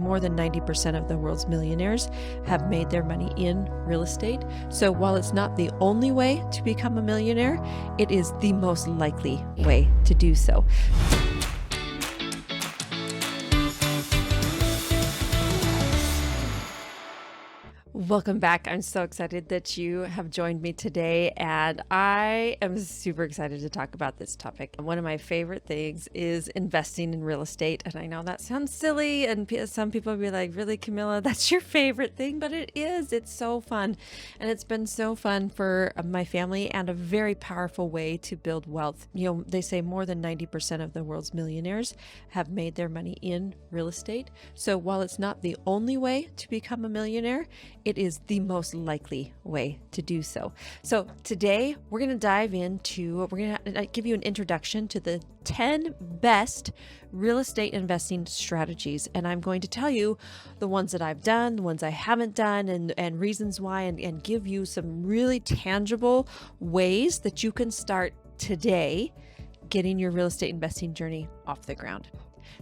More than 90% of the world's millionaires have made their money in real estate. So while it's not the only way to become a millionaire, it is the most likely way to do so. Welcome back. I'm so excited that you have joined me today, and I am super excited to talk about this topic. One of my favorite things is investing in real estate, and I know that sounds silly, and some people will be like, really, Camilla, that's your favorite thing? But it is. It's so fun, and it's been so fun for my family and a very powerful way to build wealth. You know, they say more than 90% of the world's millionaires have made their money in real estate. So while it's not the only way to become a millionaire, it is the most likely way to do so. So today we're going to give you an introduction to the 10 best real estate investing strategies. And I'm going to tell you the ones that I've done, the ones I haven't done, and reasons why, and give you some really tangible ways that you can start today getting your real estate investing journey off the ground.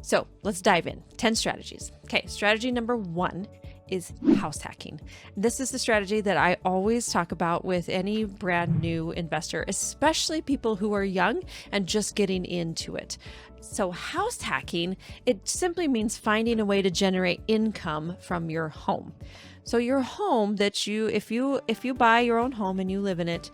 So let's dive in. 10 strategies. Okay, strategy number 1 is house hacking. This is the strategy that I always talk about with any brand new investor, especially people who are young and just getting into it. So house hacking, it simply means finding a way to generate income from your home. So your home that if you buy your own home and you live in it,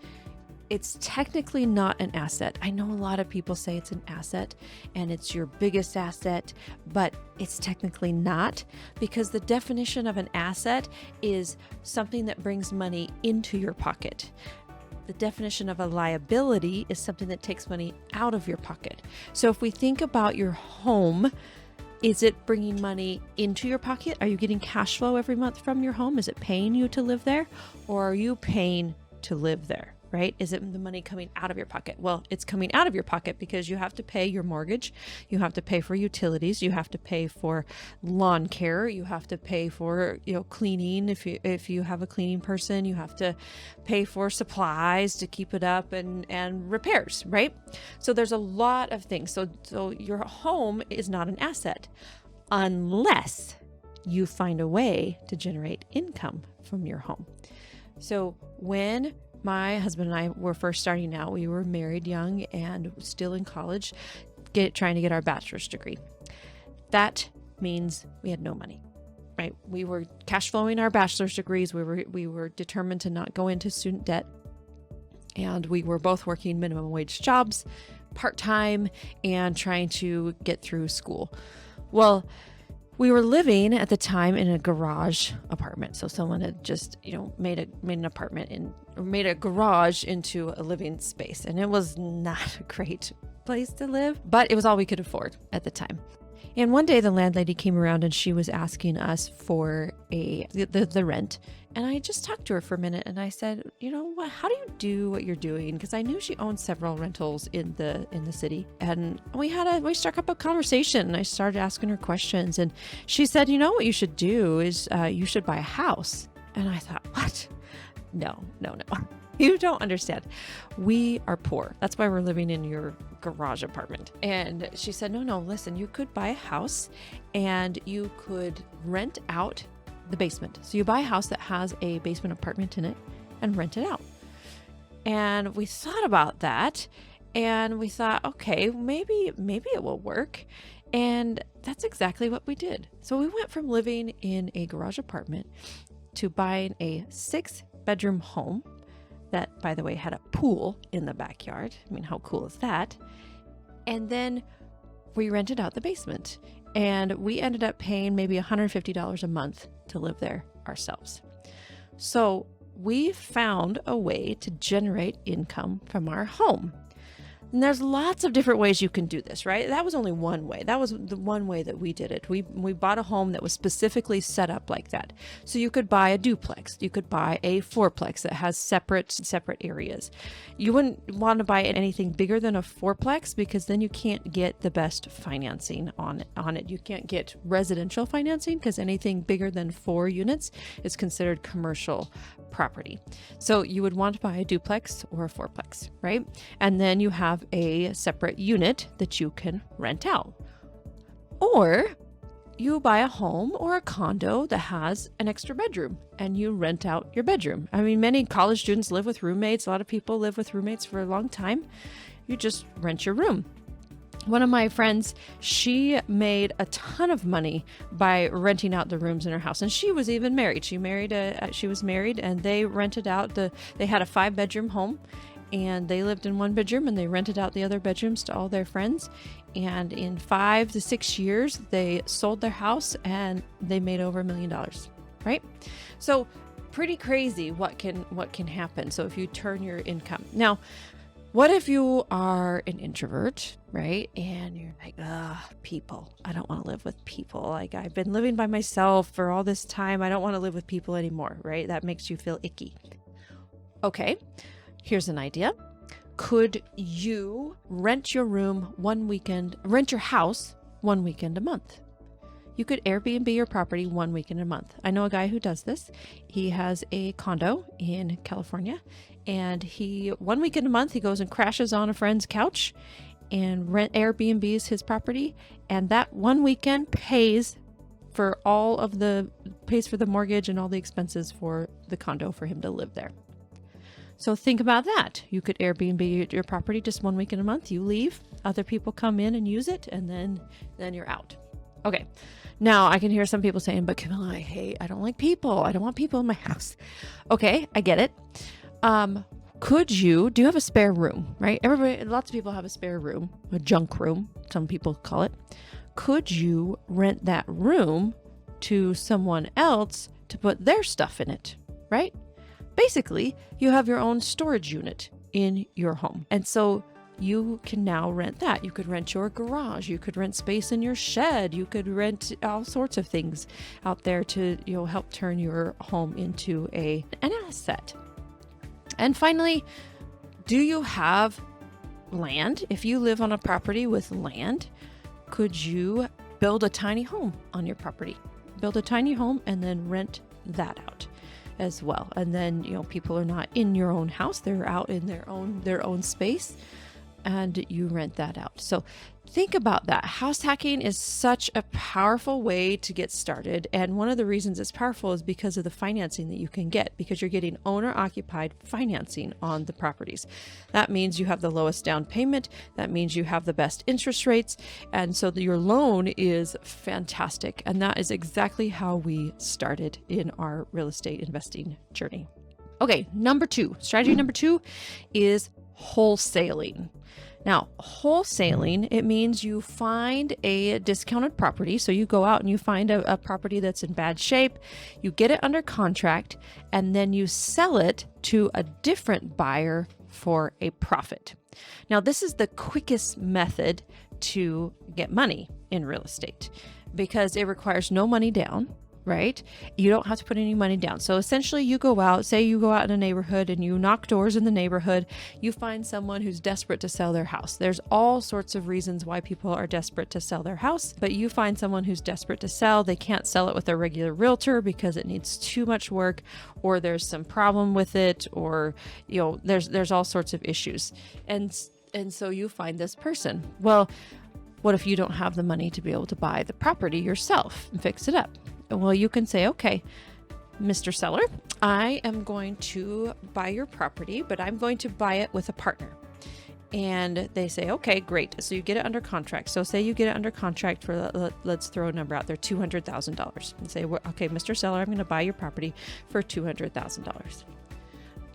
it's technically not an asset. I know a lot of people say it's an asset and it's your biggest asset, but it's technically not, because the definition of an asset is something that brings money into your pocket. The definition of a liability is something that takes money out of your pocket. So if we think about your home, is it bringing money into your pocket? Are you getting cash flow every month from your home? Is it paying you to live there, or are you paying to live there? Right? Is it the money coming out of your pocket? Well, it's coming out of your pocket because you have to pay your mortgage, you have to pay for utilities, you have to pay for lawn care, you have to pay for, cleaning. If you have a cleaning person, you have to pay for supplies to keep it up and repairs, right? So there's a lot of things. So your home is not an asset unless you find a way to generate income from your home. So when my husband and I were first starting out, we were married young and still in college, trying to get our bachelor's degree. That means we had no money, right? We were cash flowing our bachelor's degrees. We were determined to not go into student debt. And we were both working minimum wage jobs, part-time, and trying to get through school. Well, we were living at the time in a garage apartment. So someone had just, made a garage into a living space. And it was not a great place to live, but it was all we could afford at the time. And one day the landlady came around and she was asking us for the rent. And I just talked to her for a minute and I said, how do you do what you're doing? Because I knew she owned several rentals in the city. And we struck up a conversation and I started asking her questions. And she said, what you should do is you should buy a house. And I thought, what? No. You don't understand. We are poor. That's why we're living in your garage apartment. And she said, no, listen, you could buy a house and you could rent out the basement. So you buy a house that has a basement apartment in it and rent it out. And we thought about that and we thought, okay, maybe it will work. And that's exactly what we did. So we went from living in a garage apartment to buying a 6-bedroom home that, by the way, had a pool in the backyard. I mean, how cool is that? And then we rented out the basement and we ended up paying maybe $150 a month to live there ourselves. So we found a way to generate income from our home. And there's lots of different ways you can do this, right? That was only one way. That was the one way that we did it. We bought a home that was specifically set up like that. So you could buy a duplex. You could buy a fourplex that has separate areas. You wouldn't want to buy anything bigger than a fourplex because then you can't get the best financing on it. You can't get residential financing because anything bigger than 4 units is considered commercial property. So you would want to buy a duplex or a fourplex, right? And then you have a separate unit that you can rent out. Or you buy a home or a condo that has an extra bedroom and you rent out your bedroom. I mean, many college students live with roommates. A lot of people live with roommates for a long time. You just rent your room. One of my friends, she made a ton of money by renting out the rooms in her house. And she was even married. She was married and they rented out they had a 5-bedroom home and they lived in one bedroom and they rented out the other bedrooms to all their friends. And in 5 to 6 years, they sold their house and they made over $1 million, right? So pretty crazy what can happen. So if you turn your income. Now, what if you are an introvert, right? And you're like, people. I don't want to live with people. Like, I've been living by myself for all this time. I don't want to live with people anymore, right? That makes you feel icky. Okay, here's an idea. Could you rent your house 1 weekend a month? You could Airbnb your property 1 weekend a month. I know a guy who does this. He has a condo in California, and 1 weekend a month, he goes and crashes on a friend's couch and Airbnbs his property. And that 1 weekend pays for the mortgage and all the expenses for the condo for him to live there. So think about that. You could Airbnb your property just 1 weekend a month. You leave, other people come in and use it, and then you're out. Okay. Now I can hear some people saying, but Camilla, I don't like people. I don't want people in my house. Okay, I get it. Do you have a spare room, right? Lots of people have a spare room, a junk room, some people call it. Could you rent that room to someone else to put their stuff in it, right? Basically, you have your own storage unit in your home. And so you can now rent that. You could rent your garage. You could rent space in your shed. You could rent all sorts of things out there to help turn your home into an asset. And finally, do you have land? If you live on a property with land, could you build a tiny home on your property? Build a tiny home and then rent that out as well. And then, people are not in your own house. They're out in their own space, and you rent that out. So think about that. House hacking is such a powerful way to get started. And one of the reasons it's powerful is because of the financing that you can get, because you're getting owner-occupied financing on the properties. That means you have the lowest down payment. That means you have the best interest rates. And so your loan is fantastic. And that is exactly how we started in our real estate investing journey. Okay, strategy number 2 is wholesaling. Now, wholesaling, it means you find a discounted property. So you go out and you find a property that's in bad shape, you get it under contract, and then you sell it to a different buyer for a profit. Now, this is the quickest method to get money in real estate because it requires no money down. Right? You don't have to put any money down. So essentially you go out in a neighborhood and you knock doors in the neighborhood, you find someone who's desperate to sell their house. There's all sorts of reasons why people are desperate to sell their house, but you find someone who's desperate to sell. They can't sell it with a regular realtor because it needs too much work, or there's some problem with it, or, there's all sorts of issues. And so you find this person. Well, what if you don't have the money to be able to buy the property yourself and fix it up? Well, you can say, okay, Mr. Seller, I am going to buy your property, but I'm going to buy it with a partner. And they say, okay, great. So you get it under contract. So say you get it under contract for, let's throw a number out there, $200,000. And say, okay, Mr. Seller, I'm going to buy your property for $200,000.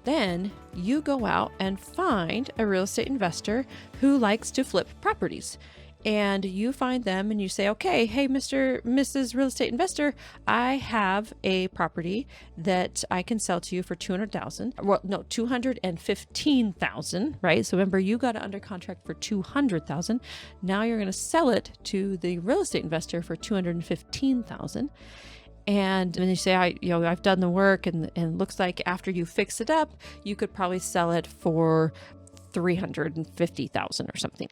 Then you go out and find a real estate investor who likes to flip properties. And you find them and you say, okay, hey, Mrs. Real Estate Investor, I have a property that I can sell to you for $215,000, right? So remember, you got it under contract for $200,000. Now you're going to sell it to the real estate investor for $215,000. And then you say, I've done the work, and it looks like after you fix it up, you could probably sell it for $350,000 or something.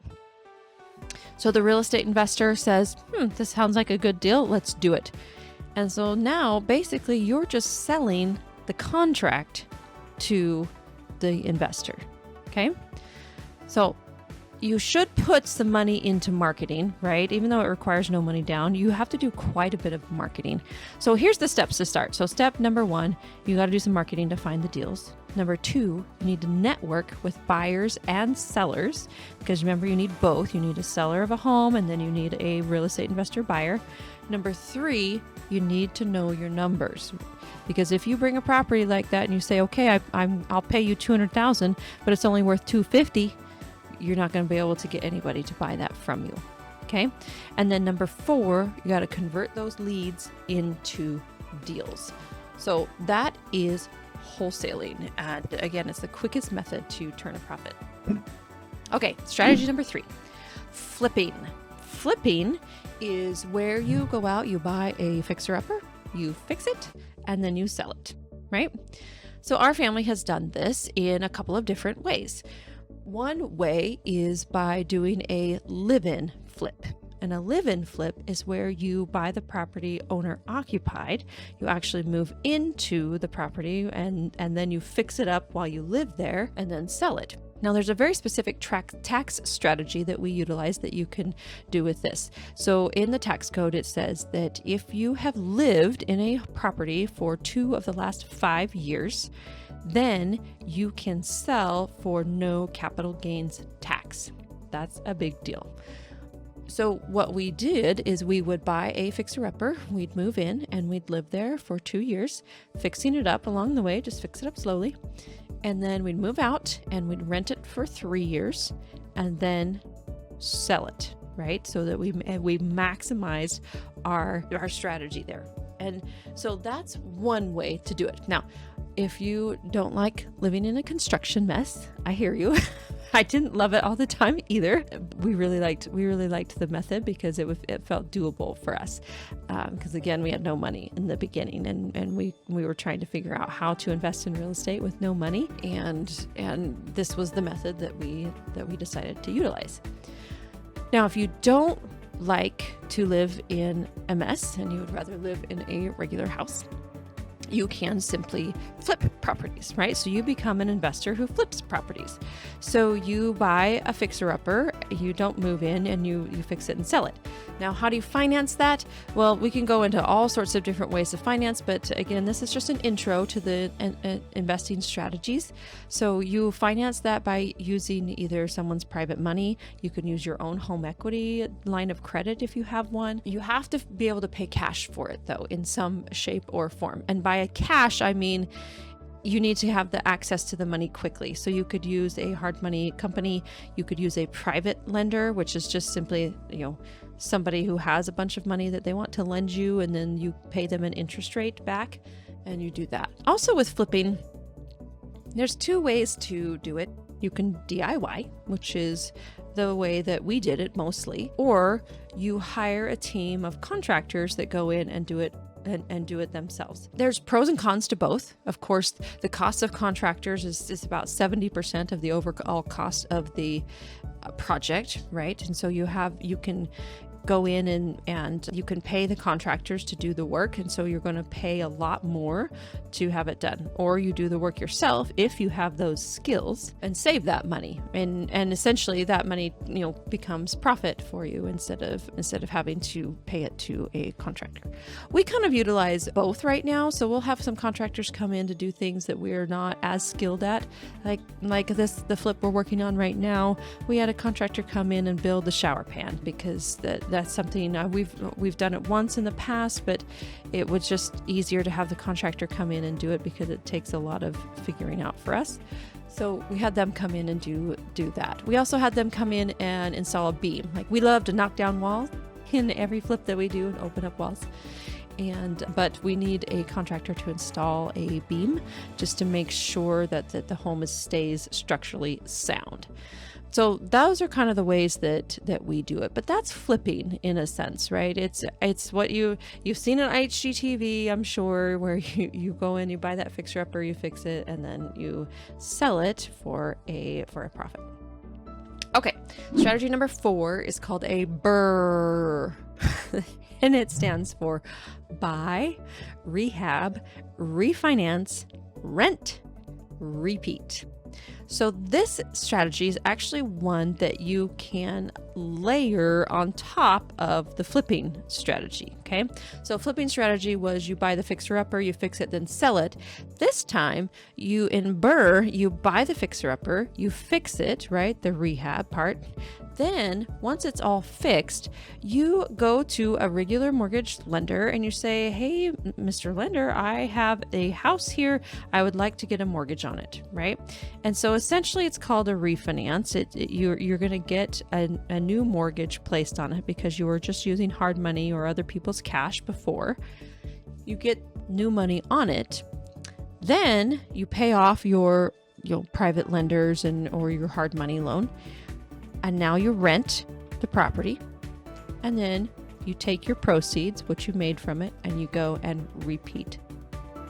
So the real estate investor says, this sounds like a good deal. Let's do it. And so now basically you're just selling the contract to the investor. Okay. So You should put some money into marketing, right? Even though it requires no money down, you have to do quite a bit of marketing. So here's the steps to start. So step number 1, you got to do some marketing to find the deals. Number 2, you need to network with buyers and sellers, because remember, you need both. You need a seller of a home, and then you need a real estate investor buyer. Number 3, you need to know your numbers, because if you bring a property like that and you say, okay, I'll pay you $200,000, but it's only worth $250,000, you're not going to be able to get anybody to buy that from you. Okay. And then number 4, you got to convert those leads into deals. So that is wholesaling. And again, it's the quickest method to turn a profit. Okay. Strategy number 3, flipping. Flipping is where you go out, you buy a fixer-upper, you fix it, and then you sell it, right? So our family has done this in a couple of different ways. One way is by doing a live-in flip. And a live-in flip is where you buy the property owner occupied. You actually move into the property and then you fix it up while you live there and then sell it. Now, there's a very specific tax strategy that we utilize that you can do with this. So in the tax code, it says that if you have lived in a property for 2 of the last 5 years, then you can sell for no capital gains tax. That's a big deal. So what we did is we would buy a fixer-upper, we'd move in, and we'd live there for 2 years, fixing it up along the way, just fix it up slowly. And then we'd move out and we'd rent it for 3 years and then sell it, right? So that we maximize our strategy there. And so that's one way to do it. Now, if you don't like living in a construction mess, I hear you. I didn't love it all the time either. We really liked the method because it felt doable for us. Because again, we had no money in the beginning, and we were trying to figure out how to invest in real estate with no money, and this was the method that we decided to utilize. Now, if you don't like to live in a mess and you would rather live in a regular house, you can simply flip properties, right? So you become an investor who flips properties. So you buy a fixer-upper, you don't move in, and you fix it and sell it. Now, how do you finance that? Well, we can go into all sorts of different ways to finance, but again, this is just an intro to the investing strategies. So you finance that by using either someone's private money. You can use your own home equity line of credit if you have one. You have to be able to pay cash for it, though, in some shape or form. And by cash, I mean you need to have the access to the money quickly. So you could use a hard money company. You could use a private lender, which is just simply, somebody who has a bunch of money that they want to lend you, and then you pay them an interest rate back, and you do that. Also with flipping, there's 2 ways to do it. You can DIY, which is the way that we did it mostly, or you hire a team of contractors that go in and do it themselves. There's pros and cons to both. Of course, the cost of contractors is about 70% of the overall cost of the project, right? And so you can go in and you can pay the contractors to do the work. And so you're going to pay a lot more to have it done. Or you do the work yourself if you have those skills and save that money. And essentially that money, becomes profit for you instead of having to pay it to a contractor. We kind of utilize both right now. So we'll have some contractors come in to do things that we're not as skilled at. Like the flip we're working on right now, we had a contractor come in and build the shower pan because that's something we've done it once in the past, but it was just easier to have the contractor come in and do it because it takes a lot of figuring out for us. So we had them come in and do that. We also had them come in and install a beam. Like, we love to knock down walls in every flip that we do and open up walls. But we need a contractor to install a beam just to make sure that the home stays structurally sound. So those are kind of the ways that we do it, but that's flipping in a sense, right? It's what you've seen on HGTV, I'm sure, where you go in, you buy that fixer-upper, you fix it, and then you sell it for a profit. Okay, strategy number 4 is called a BRRRR, and it stands for buy, rehab, refinance, rent, repeat. So this strategy is actually one that you can layer on top of the flipping strategy. Okay. So flipping strategy was you buy the fixer upper, you fix it, then sell it. This time in BRRRR, you buy the fixer upper, you fix it, right? The rehab part. Then once it's all fixed, you go to a regular mortgage lender and you say, hey, Mr. Lender, I have a house here. I would like to get a mortgage on it, right? And so essentially it's called a refinance. You're going to get a new mortgage placed on it because you were just using hard money or other people's cash before. You get new money on it. Then you pay off your private lenders or your hard money loan. And now you rent the property, and then you take your proceeds, what you made from it, and you go and repeat.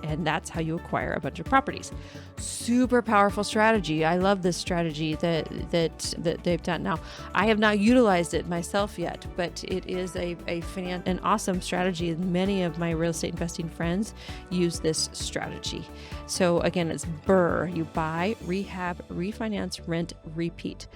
And that's how you acquire a bunch of properties. Super powerful strategy. I love this strategy that they've done. Now, I have not utilized it myself yet, but it is an awesome strategy. Many of my real estate investing friends use this strategy. So again, it's BRRRR. You buy, rehab, refinance, rent, repeat.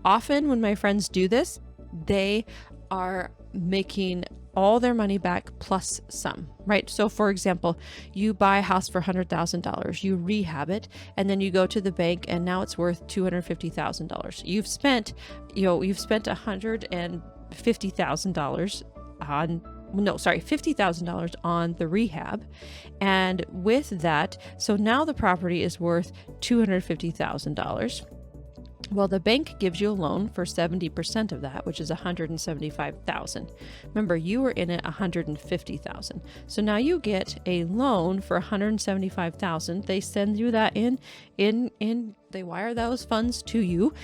Often when my friends do this, they are making all their money back plus some, right? So for example, you buy a house for $100,000, you rehab it, and then you go to the bank and now it's worth $250,000. You've spent $150,000 $50,000 on the rehab. And with that, so now the property is worth $250,000. Well, the bank gives you a loan for 70% of that, which is $175,000. Remember, you were in it $150,000. So now you get a loan for $175,000. They send you that they wire those funds to you.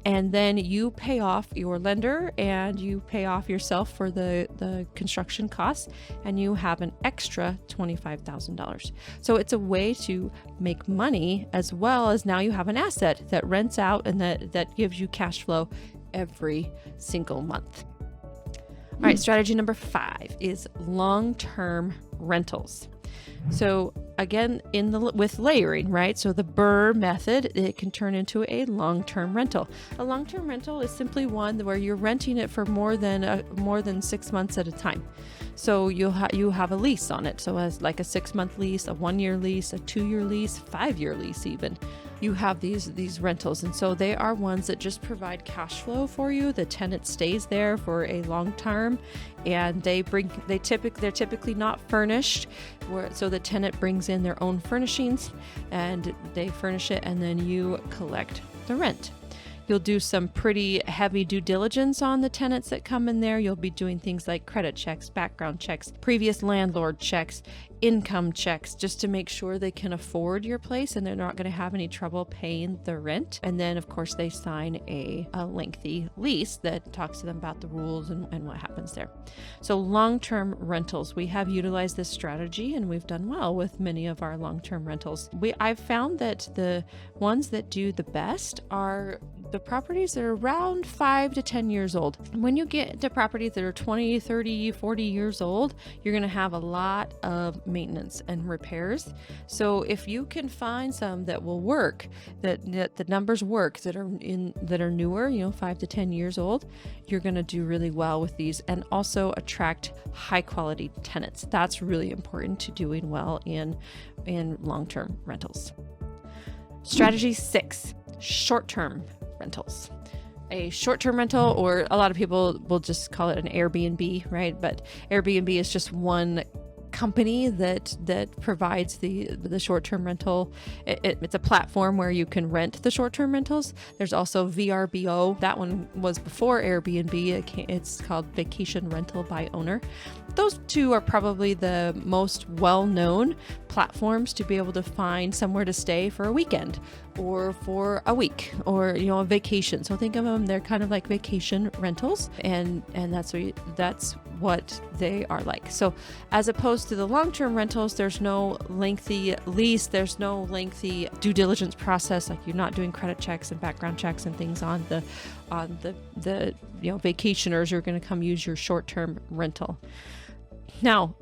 And then you pay off your lender and you pay off yourself for the construction costs, and you have an extra $25,000. So it's a way to make money, as well as now you have an asset that rents out and that gives you cash flow every single month. All right, strategy number 5 is long-term rentals. So again, with layering, right? So the BRRRR method, it can turn into a long-term rental. A long-term rental is simply one where you're renting it for more than 6 months at a time. So you have a lease on it. So as like a 6-month lease, a 1-year lease, a 2-year lease, 5-year lease even. You have these rentals, and so they are ones that just provide cash flow for you. The tenant stays there for a long term, and they're typically not furnished, so the tenant brings in their own furnishings and they furnish it, and then you collect the rent. You'll do some pretty heavy due diligence on the tenants that come in there. You'll be doing things like credit checks, background checks, previous landlord checks, income checks, just to make sure they can afford your place and they're not going to have any trouble paying the rent. And then, of course, they sign a lengthy lease that talks to them about the rules and what happens there. So long-term rentals, we have utilized this strategy and we've done well with many of our long-term rentals. I've found that the ones that do the best are the properties that are around 5 to 10 years old. When you get to properties that are 20, 30, 40 years old, you're going to have a lot of maintenance and repairs. So if you can find some that will work, that the numbers work, that are newer, 5 to 10 years old, you're going to do really well with these, and also attract high quality tenants. That's really important to doing well in long-term rentals. Strategy 6, short-term rentals. A short-term rental, or a lot of people will just call it an Airbnb, right? But Airbnb is just one company that provides the short-term rental. It's a platform where you can rent the short-term rentals. There's also VRBO. That one was before Airbnb. It's called Vacation Rental by Owner. Those two are probably the most well-known platforms to be able to find somewhere to stay for a weekend or for a week, or a vacation. So think of them, they're kind of like vacation rentals, and that's what they are like. So as opposed to the long-term rentals, there's no lengthy lease, there's no lengthy due diligence process, like you're not doing credit checks and background checks and things on the vacationers who are going to come use your short-term rental. Now,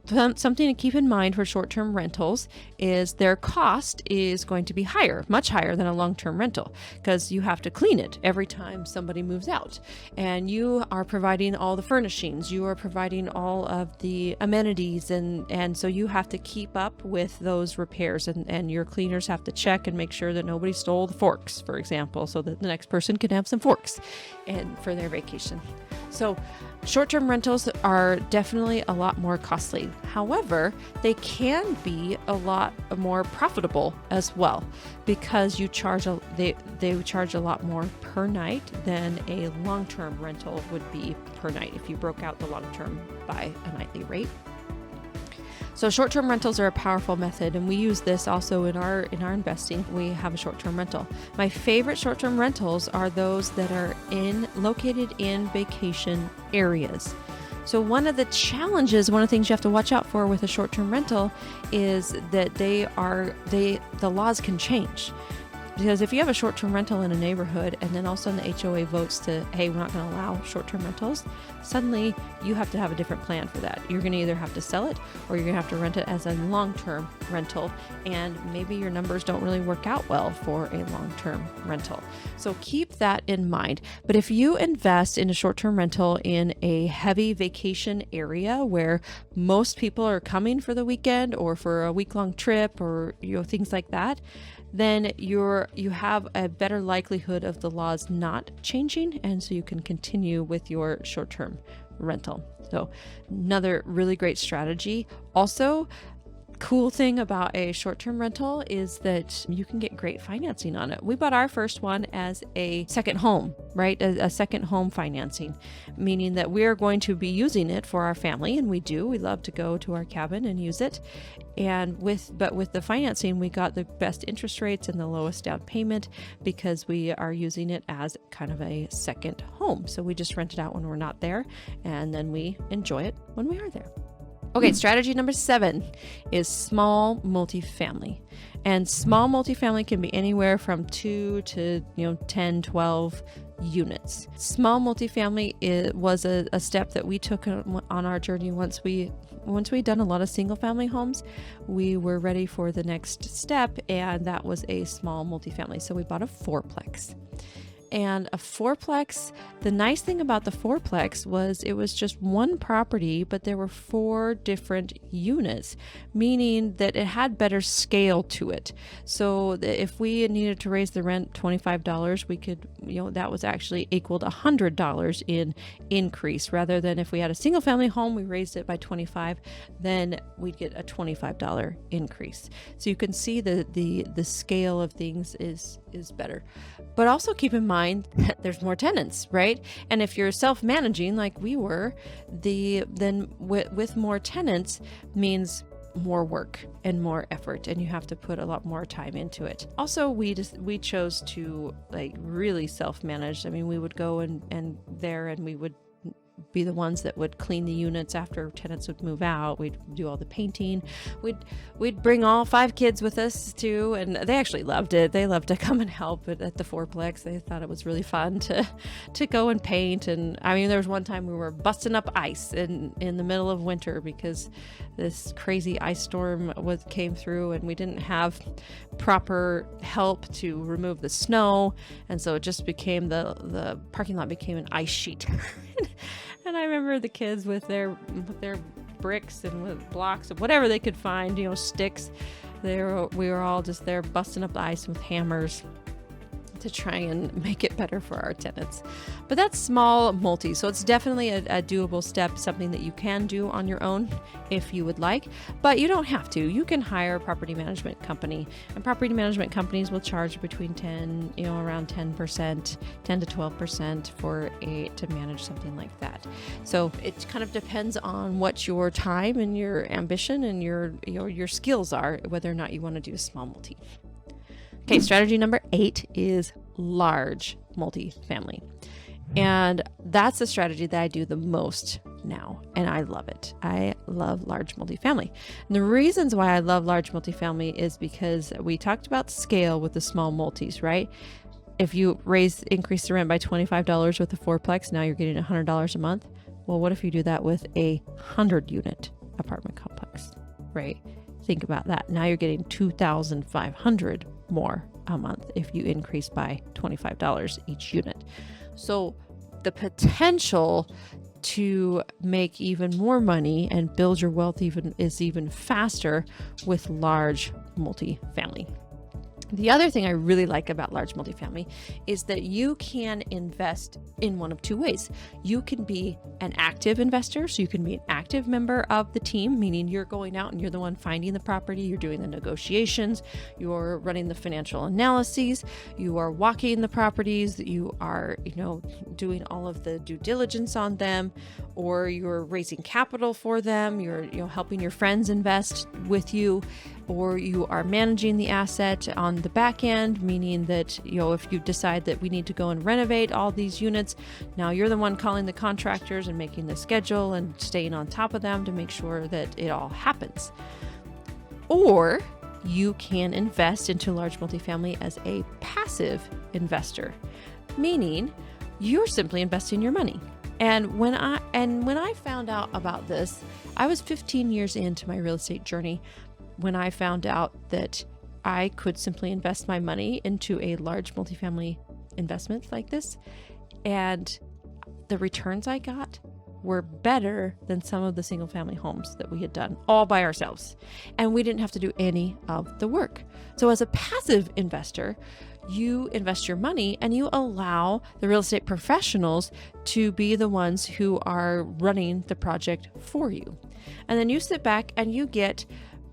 Something to keep in mind for short-term rentals is their cost is going to be higher, much higher than a long-term rental, because you have to clean it every time somebody moves out. And you are providing all the furnishings, you are providing all of the amenities, and so you have to keep up with those repairs, and your cleaners have to check and make sure that nobody stole the forks, for example, so that the next person can have some forks and for their vacation. So short-term rentals are definitely a lot more costly. However, they can be a lot more profitable as well, because they charge a lot more per night than a long-term rental would be per night if you broke out the long-term by a nightly rate. So short-term rentals are a powerful method, and we use this also in our investing. We have a short-term rental. My favorite short-term rentals are those that are located in vacation areas. So one of the things you have to watch out for with a short-term rental is that the laws can change. Because if you have a short-term rental in a neighborhood and then all of a sudden the HOA votes to, hey, we're not going to allow short-term rentals, suddenly you have to have a different plan for that. You're going to either have to sell it or you're going to have to rent it as a long-term rental, and maybe your numbers don't really work out well for a long-term rental. So keep that in mind. But if you invest in a short-term rental in a heavy vacation area where most people are coming for the weekend or for a week-long trip or things like that, then you have a better likelihood of the laws not changing, and so you can continue with your short-term rental. So another really great strategy. Also, cool thing about a short-term rental is that you can get great financing on it. We bought our first one as a second home, right? A second home financing, meaning that we're going to be using it for our family, and we do. We love to go to our cabin and use it. But with the financing, we got the best interest rates and the lowest down payment because we are using it as kind of a second home. So we just rent it out when we're not there, and then we enjoy it when we are there. Okay, strategy number 7 is small multifamily. And small multifamily can be anywhere from 2 to 10, 12 units. Small multifamily was a step that we took on our journey once we'd done a lot of single family homes. We were ready for the next step, and that was a small multifamily. So we bought a 4-plex. And a 4-plex, the nice thing about the 4-plex was it was just one property, but there were 4 different units, meaning that it had better scale to it. So if we needed to raise the rent $25, we could, that was actually equal to $100 in increase, rather than if we had a single family home, we raised it by $25, then we'd get a $25 increase. So you can see the scale of things is better. But also keep in mind that there's more tenants, right? And if you're self-managing like we were, then with more tenants means more work and more effort, and you have to put a lot more time into it. Also, we chose to really self-manage. I mean, we would go and we would be the ones that would clean the units after tenants would move out. We'd do all the painting. We'd bring all 5 kids with us too, and they actually loved it. They loved to come and help at the 4-plex. They thought it was really fun to go and paint. And I mean, there was one time we were busting up ice in the middle of winter because this crazy ice storm came through, and we didn't have proper help to remove the snow, and so it just became the parking lot became an ice sheet. And I remember the kids with their bricks and with blocks of whatever they could find, sticks. We were all just there busting up the ice with hammers to try and make it better for our tenants. But that's small multi, so it's definitely a doable step, something that you can do on your own if you would like, but you don't have to. You can hire a property management company, and property management companies will charge between around 10%, 10 to 12% to manage something like that. So it kind of depends on what your time and your ambition and your skills are, whether or not you want to do a small multi. Okay, strategy number 8 is large multifamily. And that's the strategy that I do the most now, and I love it. I love large multifamily. And the reasons why I love large multifamily is because we talked about scale with the small multis, right? If you increase the rent by $25 with a 4-plex, now you're getting $100 a month. Well, what if you do that with a 100-unit apartment complex? right? Think about that. Now you're getting $2,500 more a month if you increase by $25 each unit. So the potential to make even more money and build your wealth is even faster with large multifamily. The other thing I really like about large multifamily is that you can invest in one of two ways. You can be an active investor, so you can be an active member of the team, meaning you're going out and you're the one finding the property, you're doing the negotiations, you're running the financial analyses, you are walking the properties, you are, doing all of the due diligence on them, or you're raising capital for them, you're helping your friends invest with you, or you are managing the asset on the back end, meaning that, if you decide that we need to go and renovate all these units, now you're the one calling the contractors and making the schedule and staying on top of them to make sure that it all happens. Or you can invest into large multifamily as a passive investor, meaning you're simply investing your money. And when I found out about this, I was 15 years into my real estate journey when I found out that I could simply invest my money into a large multifamily investment like this, and the returns I got were better than some of the single family homes that we had done all by ourselves. And we didn't have to do any of the work. So as a passive investor, you invest your money and you allow the real estate professionals to be the ones who are running the project for you. And then you sit back and you get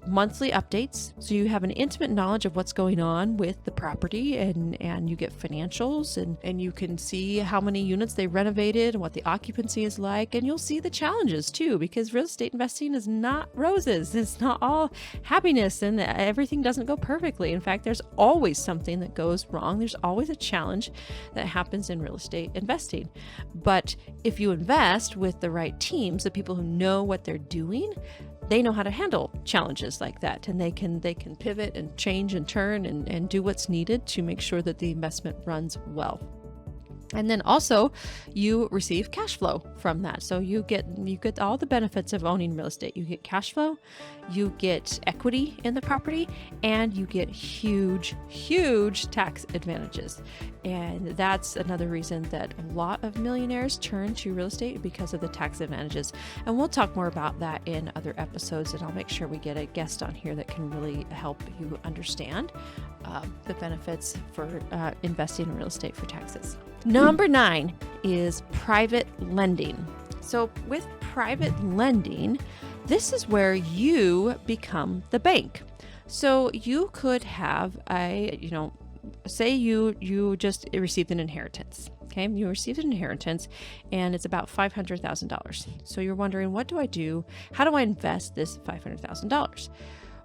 monthly updates, so you have an intimate knowledge of what's going on with the property, and you get financials, and you can see how many units they renovated and what the occupancy is like, and you'll see the challenges too, because real estate investing is not roses. It's not all happiness, and everything doesn't go perfectly. In fact, there's always something that goes wrong. There's always a challenge that happens in real estate investing. But if you invest with the right teams, the people who know what they're doing, they know how to handle challenges like that, and they can pivot and change and turn and do what's needed to make sure that the investment runs well. And then also you receive cash flow from that. So you get all the benefits of owning real estate. You get cash flow, you get equity in the property, and you get huge tax advantages. And that's another reason that a lot of millionaires turn to real estate, because of the tax advantages. And we'll talk more about that in other episodes, and I'll make sure we get a guest on here that can really help you understand the benefits for investing in real estate for taxes. Number 9 is private lending. So with private lending, this is where you become the bank. So you could have say you just received an inheritance. Okay, you received an inheritance and it's about $500,000. So you're wondering, what do I do? How do I invest this $500,000?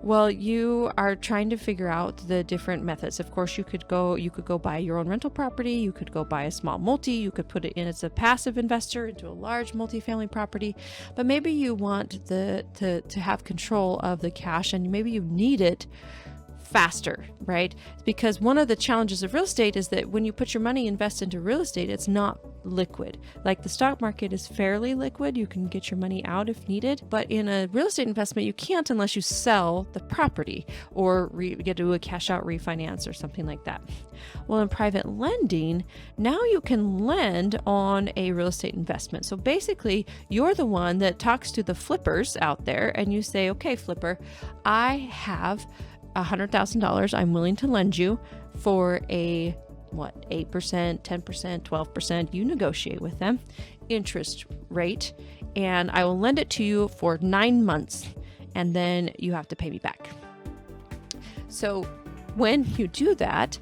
Well, you are trying to figure out the different methods. Of course, you could go buy your own rental property. You could go buy a small multi. You could put it in as a passive investor into a large multifamily property. But maybe you want to have control of the cash, and maybe you need it faster, right? Because one of the challenges of real estate is that when you put your money invest into real estate, it's not liquid. Like the stock market is fairly liquid. You can get your money out if needed. But in a real estate investment, you can't unless you sell the property or get to do a cash out refinance or something like that. Well, in private lending, now you can lend on a real estate investment. So basically, you're the one that talks to the flippers out there and you say, okay, flipper, I have $100,000 I'm willing to lend you for a 8%, 10%, 12%, you negotiate with them, interest rate, and I will lend it to you for 9 months, and then you have to pay me back. So when you do that,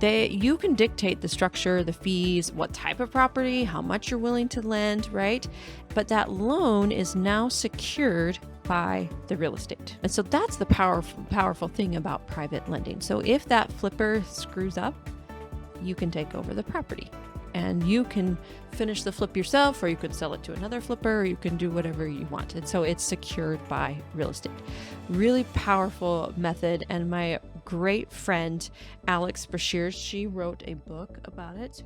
you can dictate the structure, the fees, what type of property, how much you're willing to lend, right? But that loan is now secured by the real estate. And so that's the powerful thing about private lending. So if that flipper screws up, you can take over the property and you can finish the flip yourself, or you can sell it to another flipper, or you can do whatever you want. And so it's secured by real estate. Really powerful method. And my great friend, Alex Brashears, she wrote a book about it.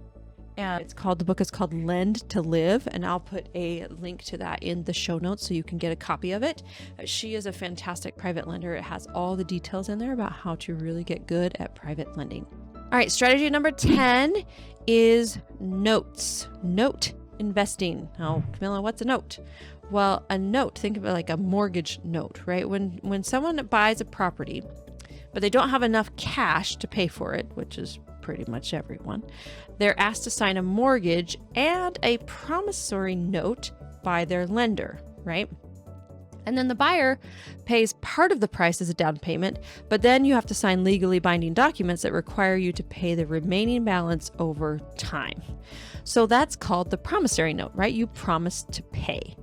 And the book is called Lend to Live, and I'll put a link to that in the show notes so you can get a copy of it. She is a fantastic private lender. It has all the details in there about how to really get good at private lending. All right, strategy number 10 is notes. Note investing. Now, Camilla, what's a note? Well, a note, think of it like a mortgage note, right? When someone buys a property, but they don't have enough cash to pay for it, which is pretty much everyone, they're asked to sign a mortgage and a promissory note by their lender, right? And then the buyer pays part of the price as a down payment, but then you have to sign legally binding documents that require you to pay the remaining balance over time. So that's called the promissory note, right? You promise to pay.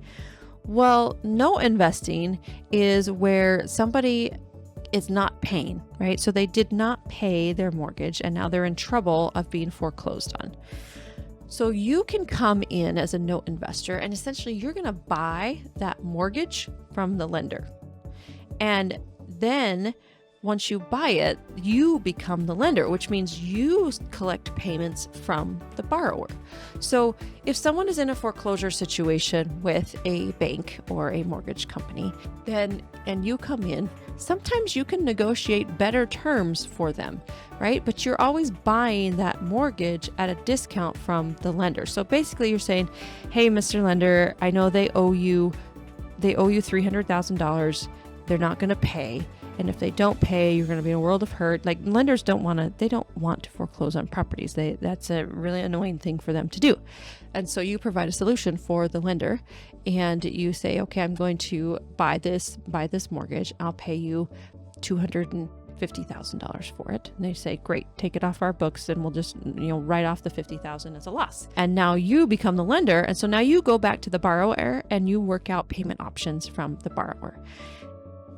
Well, note investing is where somebody is not paying, right? So they did not pay their mortgage and now they're in trouble of being foreclosed on. So you can come in as a note investor and essentially you're going to buy that mortgage from the lender. And then once you buy it, you become the lender, which means you collect payments from the borrower. So if someone is in a foreclosure situation with a bank or a mortgage company, and you come in, sometimes you can negotiate better terms for them, right? But you're always buying that mortgage at a discount from the lender. So basically you're saying, hey, Mr. Lender, I know they owe you $300,000. They're not going to pay. And if they don't pay, you're going to be in a world of hurt. Like lenders don't want to foreclose on properties. That's a really annoying thing for them to do. And so you provide a solution for the lender and you say, okay, I'm going to buy this mortgage. I'll pay you $250,000 for it. And they say, great, take it off our books and we'll just, write off the $50,000 as a loss. And now you become the lender. And so now you go back to the borrower and you work out payment options from the borrower.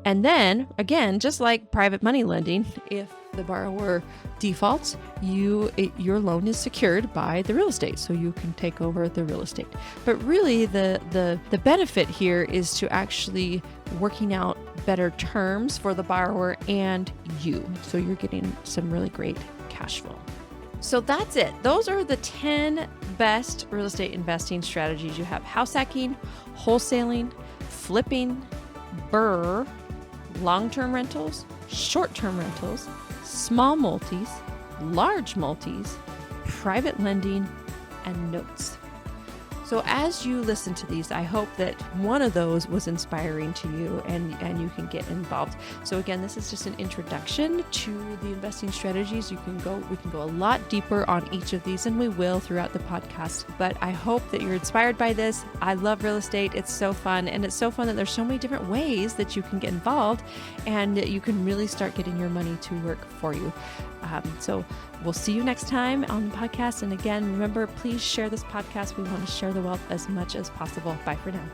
And then, again, just like private money lending, if the borrower defaults, your loan is secured by the real estate, so you can take over the real estate. But really, the benefit here is to actually working out better terms for the borrower and you. So you're getting some really great cash flow. So that's it. Those are the 10 best real estate investing strategies. You have house hacking, wholesaling, flipping, BRRRR, long-term rentals, short-term rentals, small multis, large multis, private lending, and notes. So as you listen to these, I hope that one of those was inspiring to you and you can get involved. So again, this is just an introduction to the investing strategies. We can go a lot deeper on each of these, and we will throughout the podcast. But I hope that you're inspired by this. I love real estate. It's so fun. And it's so fun that there's so many different ways that you can get involved and you can really start getting your money to work for you. So we'll see you next time on the podcast. And again, remember, please share this podcast. We want to share the wealth as much as possible. Bye for now.